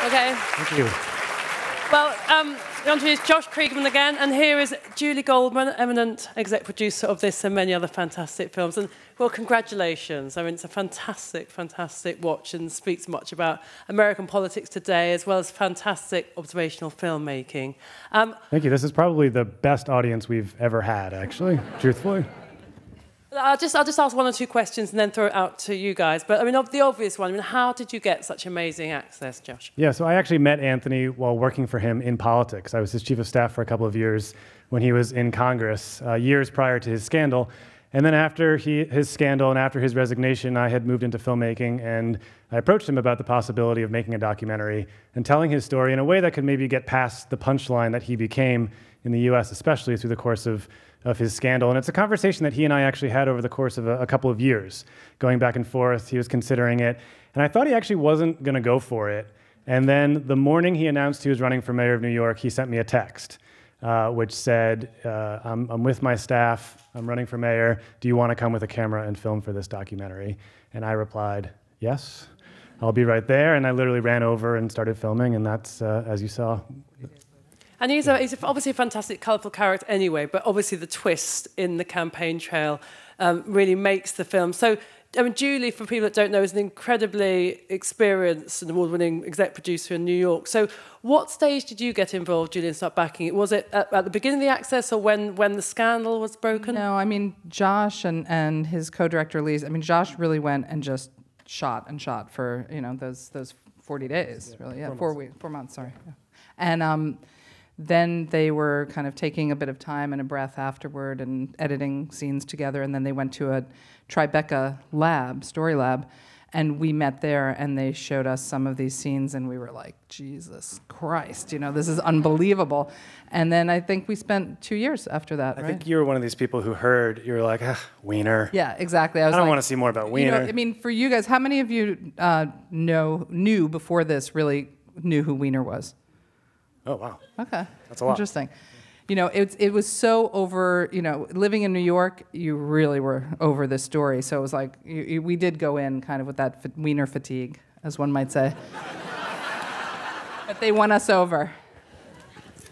Okay. Thank you. Well, I'm introduce Josh Kriegman again, and here is Julie Goldman, eminent exec producer of this and many other fantastic films. And, well, congratulations. I mean, it's a fantastic, fantastic watch and speaks much about American politics today, as well as fantastic observational filmmaking. Thank you. This is probably the best audience we've ever had, actually, truthfully. I'll just ask one or two questions and then throw it out to you guys. But, I mean, the obvious one, I mean, how did you get such amazing access, Josh? Yeah, so I actually met Anthony while working for him in politics. I was his chief of staff for a couple of years when he was in Congress, years prior to his scandal. And then after his scandal and after his resignation, I had moved into filmmaking, and I approached him about the possibility of making a documentary and telling his story in a way that could maybe get past the punchline that he became in the US, especially through the course of his scandal. And it's a conversation that he and I actually had over the course of a couple of years, going back and forth. He was considering it, and I thought he actually wasn't going to go for it. And then the morning he announced he was running for mayor of New York, he sent me a text, which said, I'm with my staff, I'm running for mayor, do you want to come with a camera and film for this documentary? And I replied, yes, I'll be right there. And I literally ran over and started filming, and that's, as you saw. And he's obviously a fantastic, colourful character anyway, but obviously the twist in the campaign trail really makes the film. So, I mean, Julie, for people that don't know, is an incredibly experienced and award-winning exec producer in New York. So what stage did you get involved, Julie, and start backing it? Was it at the beginning of the access or when the scandal was broken? No, I mean, Josh and his co-director, Lee, I mean, Josh really went and just shot for, you know, those 40 days, really. Yeah, 4 months, sorry. Yeah. And then they were kind of taking a bit of time and a breath afterward and editing scenes together, and then they went to a Tribeca lab, story lab, and we met there, and they showed us some of these scenes, and we were like, Jesus Christ, you know, this is unbelievable. And then I think we spent 2 years after that, I think you were one of these people who heard, you were like, Weiner. Yeah, exactly. I don't want to see more about Weiner. You know, I mean, for you guys, how many of you knew before this, really knew who Weiner was? Oh, wow. Okay. That's a lot. Interesting. You know, it was so over, you know, living in New York, you really were over this story. So it was like, we did go in kind of with that Weiner fatigue, as one might say. But they won us over.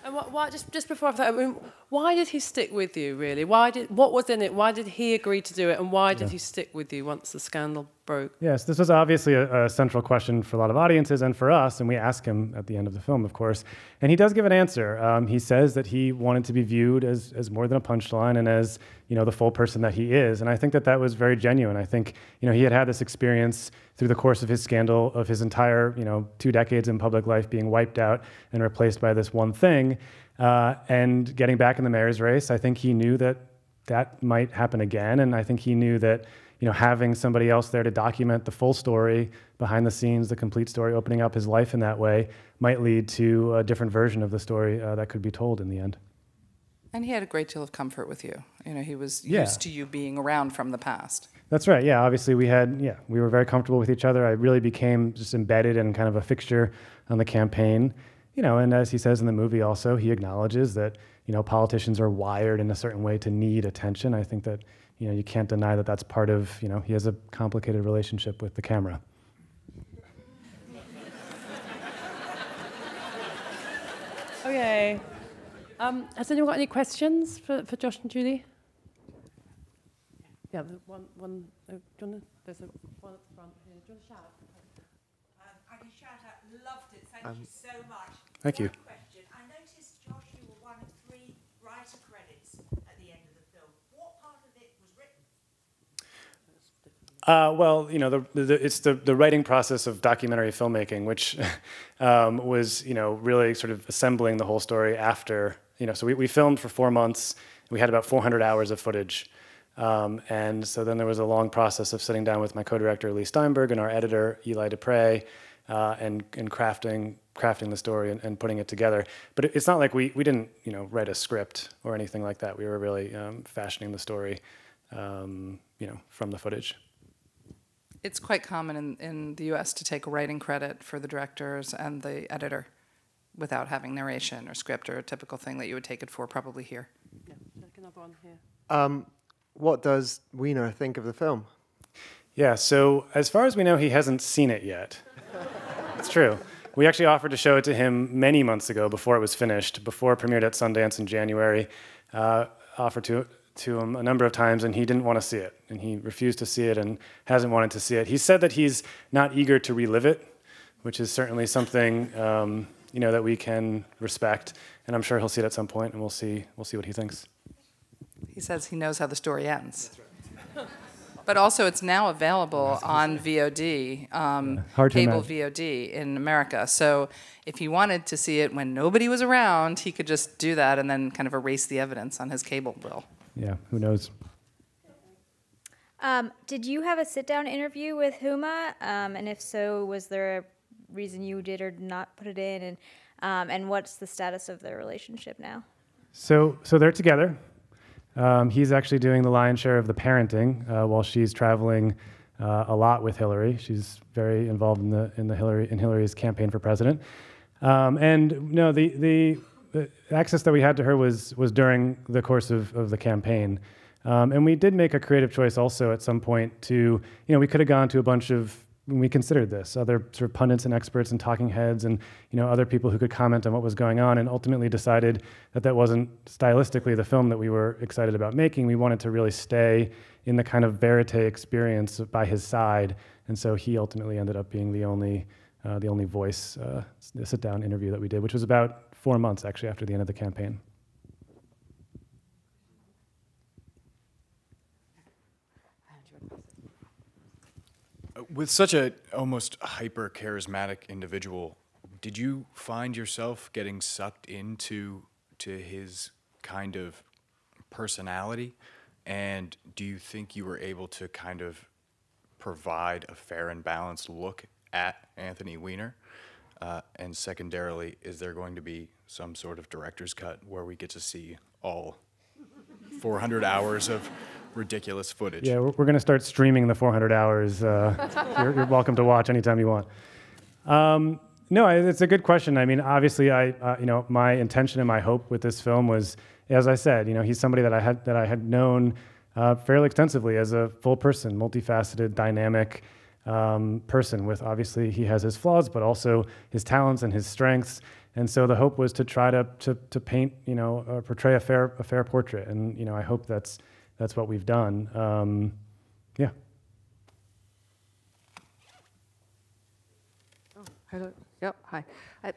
And why, just before I mean, why did he stick with you, really? What was in it? Why did he agree to do it? And why did he stick with you once the scandal broke? Yes, this was obviously a central question for a lot of audiences and for us, and we ask him at the end of the film, of course. And he does give an answer. He says that he wanted to be viewed as more than a punchline and as, you know, the full person that he is. And I think that was very genuine. I think, you know, he had this experience through the course of his scandal, of his entire, you know, 2 decades in public life being wiped out and replaced by this one thing. And getting back in the mayor's race, I think he knew that might happen again. And I think he knew that, you know, having somebody else there to document the full story, behind the scenes, the complete story, opening up his life in that way, might lead to a different version of the story that could be told in the end. And he had a great deal of comfort with you. You know, he was used to you being around from the past. That's right. Yeah, obviously we were very comfortable with each other. I really became just embedded and kind of a fixture on the campaign. You know, and as he says in the movie also, he acknowledges that, you know, politicians are wired in a certain way to need attention. I think that, you know, you can't deny that that's part of, you know, he has a complicated relationship with the camera. Okay. Has anyone got any questions for Josh and Julie? Yeah, there's one. There's one at the front here. Do you want to shout? I can shout out, loved it. Thank you so much. Thank you. One question. I noticed, Josh, you were one of 3 writer credits at the end of the film. What part of it was written? Well, you know, it's the writing process of documentary filmmaking, which was, you know, really sort of assembling the whole story after, you know, so we filmed for 4 months. We had about 400 hours of footage. And so then there was a long process of sitting down with my co-director, Lee Steinberg, and our editor, Eli Dupre, and crafting the story and putting it together. But it's not like we didn't, you know, write a script or anything like that. We were really fashioning the story, you know, from the footage. It's quite common in the US to take writing credit for the directors and the editor without having narration or script or a typical thing that you would take it for probably here. Yeah, like another one here. What does Weiner think of the film? Yeah, so as far as we know, he hasn't seen it yet. It's true. We actually offered to show it to him many months ago before it was finished, before it premiered at Sundance in January. Offered to him a number of times, and he didn't want to see it. And he refused to see it and hasn't wanted to see it. He said that he's not eager to relive it, which is certainly something that we can respect. And I'm sure he'll see it at some point, and we'll see what he thinks. He says he knows how the story ends. That's right. But also, it's now available on VOD, cable VOD in America. So if he wanted to see it when nobody was around, he could just do that and then kind of erase the evidence on his cable bill. Yeah, who knows? Did you have a sit-down interview with Huma? And if so, was there a reason you did or did not put it in? And what's the status of their relationship now? So they're together. He's actually doing the lion's share of the parenting while she's traveling a lot with Hillary. She's very involved in Hillary's campaign for president. And no, the access that we had to her was during the course of the campaign. And we did make a creative choice also at some point to, we could have gone to a bunch of, when we considered this, other sort of pundits and experts and talking heads and, other people who could comment on what was going on, and ultimately decided that wasn't stylistically the film that we were excited about making. We wanted to really stay in the kind of verite experience by his side. And so he ultimately ended up being the only voice, the sit-down interview that we did, which was about 4 months actually after the end of the campaign. With such a almost hyper-charismatic individual, did you find yourself getting sucked into his kind of personality? And do you think you were able to kind of provide a fair and balanced look at Anthony Weiner? And secondarily, is there going to be some sort of director's cut where we get to see all 400 hours of ridiculous footage? Yeah, we're going to start streaming the 400 hours. You're welcome to watch anytime you want. No, it's a good question. I mean, obviously, my intention and my hope with this film was, as I said, he's somebody that I had known fairly extensively as a full person, multifaceted, dynamic person. With obviously he has his flaws, but also his talents and his strengths. And so the hope was to try to paint, portray a fair portrait. And I hope that's what we've done. Yeah. Oh, hello. Yep. Hi. I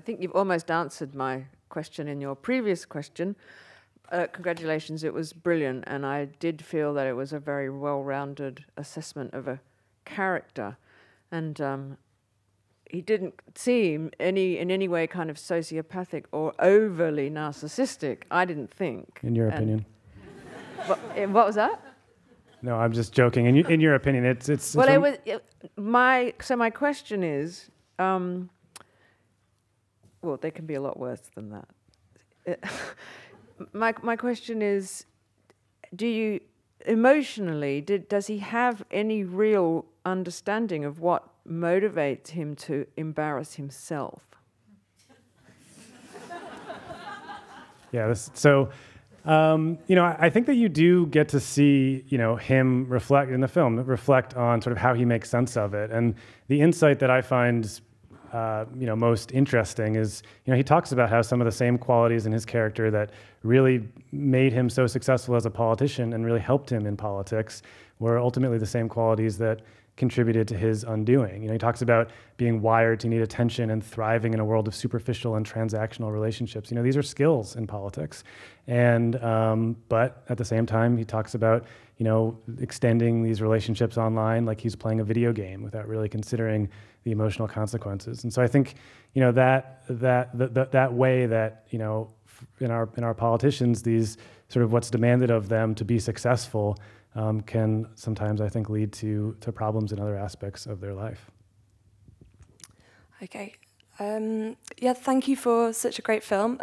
think you've almost answered my question in your previous question. Congratulations. It was brilliant, and I did feel that it was a very well-rounded assessment of a character, and he didn't seem in any way kind of sociopathic or overly narcissistic. I didn't think. In your opinion. What was that? No, I'm just joking. In your opinion, it's well, my question is, well, they can be a lot worse than that. My question is, does he have any real understanding of what motivates him to embarrass himself? Yeah. I think that you do get to see, him reflect in the film, reflect on sort of how he makes sense of it. And the insight that I find, most interesting is, he talks about how some of the same qualities in his character that really made him so successful as a politician and really helped him in politics were ultimately the same qualities that contributed to his undoing. He talks about being wired to need attention and thriving in a world of superficial and transactional relationships. These are skills in politics. And, but at the same time, he talks about, extending these relationships online like he's playing a video game without really considering the emotional consequences. And so I think, that way that, in our politicians, these sort of what's demanded of them to be successful can sometimes, I think, lead to problems in other aspects of their life. Okay. Thank you for such a great film.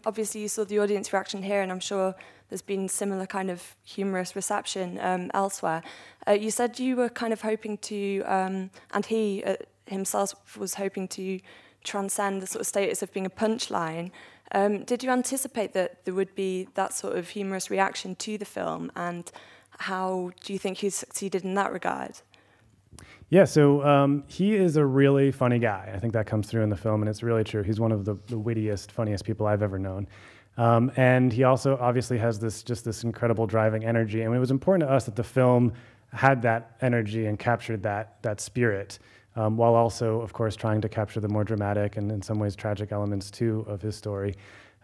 Obviously, you saw the audience reaction here, and I'm sure there's been similar kind of humorous reception elsewhere. You said you were kind of hoping to, and he himself was hoping to transcend the sort of status of being a punchline. Did you anticipate that there would be that sort of humorous reaction to the film, and how do you think you succeeded in that regard? Yeah, so he is a really funny guy. I think that comes through in the film, and it's really true. He's one of the wittiest, funniest people I've ever known. And he also obviously has this incredible driving energy. And it was important to us that the film had that energy and captured that spirit, while also, of course, trying to capture the more dramatic and in some ways tragic elements too of his story.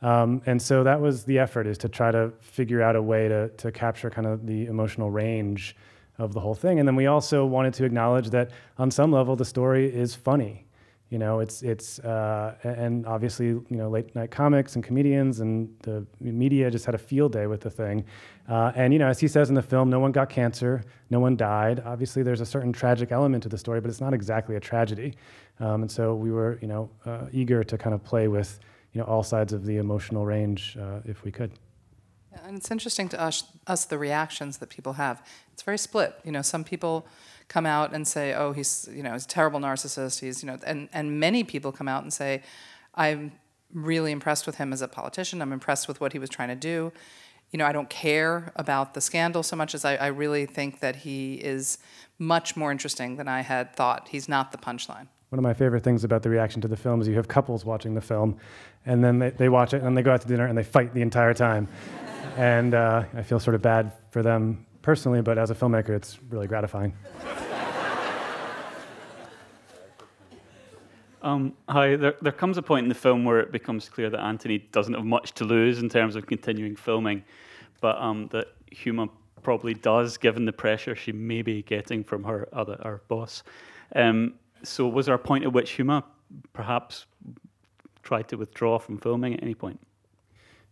And so that was the effort, is to try to figure out a way to capture kind of the emotional range of the whole thing. And then we also wanted to acknowledge that on some level the story is funny. You know, and obviously, you know, late night comics and comedians and the media just had a field day with the thing. And, you know, as he says in the film, no one got cancer, no one died. Obviously, there's a certain tragic element to the story, but it's not exactly a tragedy. And so we were, you know, eager to kind of play with, you know, all sides of the emotional range if we could. And it's interesting to us the reactions that people have. It's very split. You know, some people come out and say, "Oh, he's a terrible narcissist." He's and many people come out and say, "I'm really impressed with him as a politician. I'm impressed with what he was trying to do. You know, I don't care about the scandal so much as I really think that he is much more interesting than I had thought. He's not the punchline." One of my favorite things about the reaction to the film is you have couples watching the film, and then they watch it, and they go out to dinner, and they fight the entire time. And I feel sort of bad for them personally, but as a filmmaker, it's really gratifying. Hi, there comes a point in the film where it becomes clear that Anthony doesn't have much to lose in terms of continuing filming, but that Huma probably does, given the pressure she may be getting from her boss. So was there a point at which Huma perhaps tried to withdraw from filming at any point?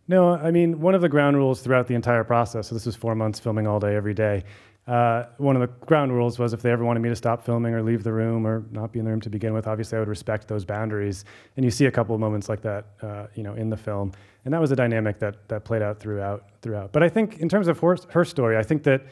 No, I mean, one of the ground rules throughout the entire process, so this was 4 months filming all day, every day, one of the ground rules was if they ever wanted me to stop filming or leave the room or not be in the room to begin with, obviously I would respect those boundaries. And you see a couple of moments like that, you know, in the film. And that was a dynamic that played out throughout. But I think in terms of her story, I think that,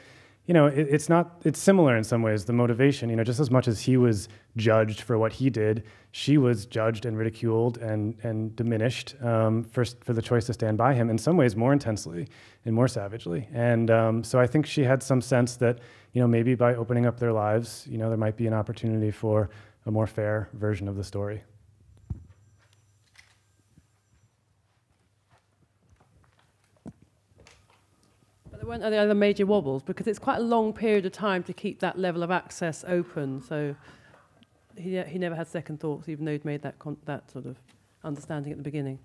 you know, it's similar in some ways, the motivation, you know, just as much as he was judged for what he did, she was judged and ridiculed and diminished for the choice to stand by him, in some ways more intensely and more savagely. And so I think she had some sense that, you know, maybe by opening up their lives, you know, there might be an opportunity for a more fair version of the story. There weren't any other major wobbles, because it's quite a long period of time to keep that level of access open. So he never had second thoughts, even though he'd made that sort of understanding at the beginning.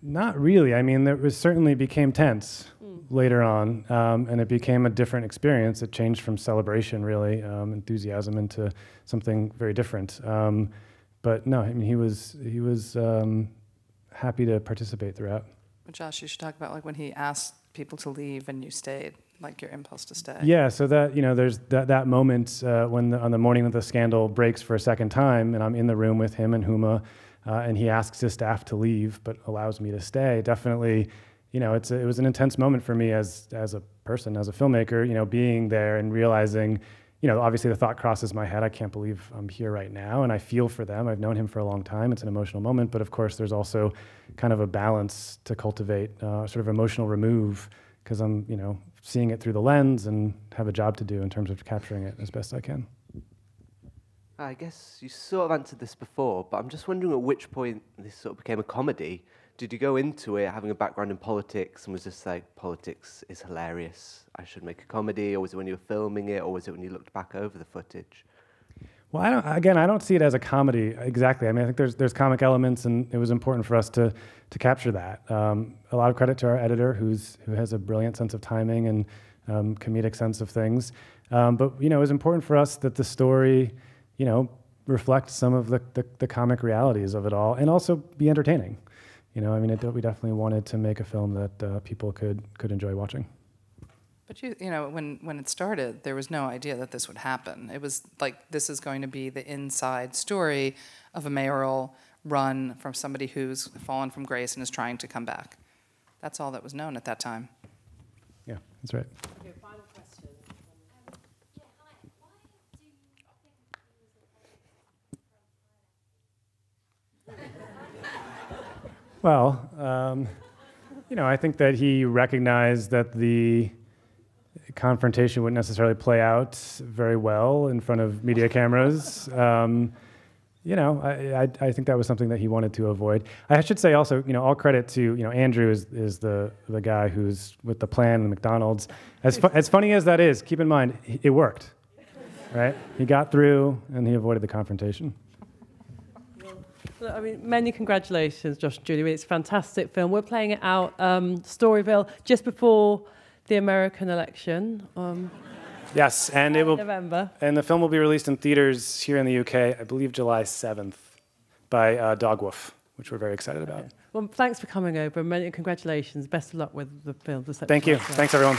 Not really. I mean, it certainly became tense later on, and it became a different experience. It changed from celebration, really, enthusiasm, into something very different. But no, I mean, he was happy to participate throughout. Josh, you should talk about like when he asked people to leave and you stayed, like your impulse to stay. Yeah, so that, you know, there's that moment when on the morning that the scandal breaks for a second time, and I'm in the room with him and Huma, and he asks his staff to leave, but allows me to stay. Definitely, you know, it was an intense moment for me as a person, as a filmmaker, you know, being there and realizing, you know, obviously the thought crosses my head, I can't believe I'm here right now, and I feel for them. I've known him for a long time. It's an emotional moment, but of course there's also kind of a balance to cultivate, sort of emotional remove, because I'm, you know, seeing it through the lens and have a job to do in terms of capturing it as best I can. I guess you sort of answered this before, but I'm just wondering at which point this sort of became a comedy. Did you go into it having a background in politics and was just like, politics is hilarious, I should make a comedy, or was it when you were filming it, or was it when you looked back over the footage? Well, I don't see it as a comedy exactly. I mean, I think there's comic elements, and it was important for us to capture that. A lot of credit to our editor, who has a brilliant sense of timing and comedic sense of things. But you know, it was important for us that the story, you know, reflect some of the comic realities of it all, and also be entertaining. You know, I mean, we definitely wanted to make a film that people could enjoy watching. But you know, when it started, there was no idea that this would happen. It was like, this is going to be the inside story of a mayoral run from somebody who's fallen from grace and is trying to come back. That's all that was known at that time. Yeah, that's right. Okay, final question. Well, you know, I think that he recognized that the confrontation wouldn't necessarily play out very well in front of media cameras. You know, I think that was something that he wanted to avoid. I should say also, you know, all credit to, you know, Andrew is the guy who's with the plan in McDonald's. As funny as that is, keep in mind, it worked, right? He got through and he avoided the confrontation. Well, I mean, many congratulations, Josh and Julie. It's a fantastic film. We're playing it out, Storyville, just before the American election. Yes, and it will. November. And the film will be released in theaters here in the UK, I believe July 7th, by Dogwolf, which we're very excited about. Well, thanks for coming over. Many congratulations. Best of luck with the film. Thank you. Thanks, everyone.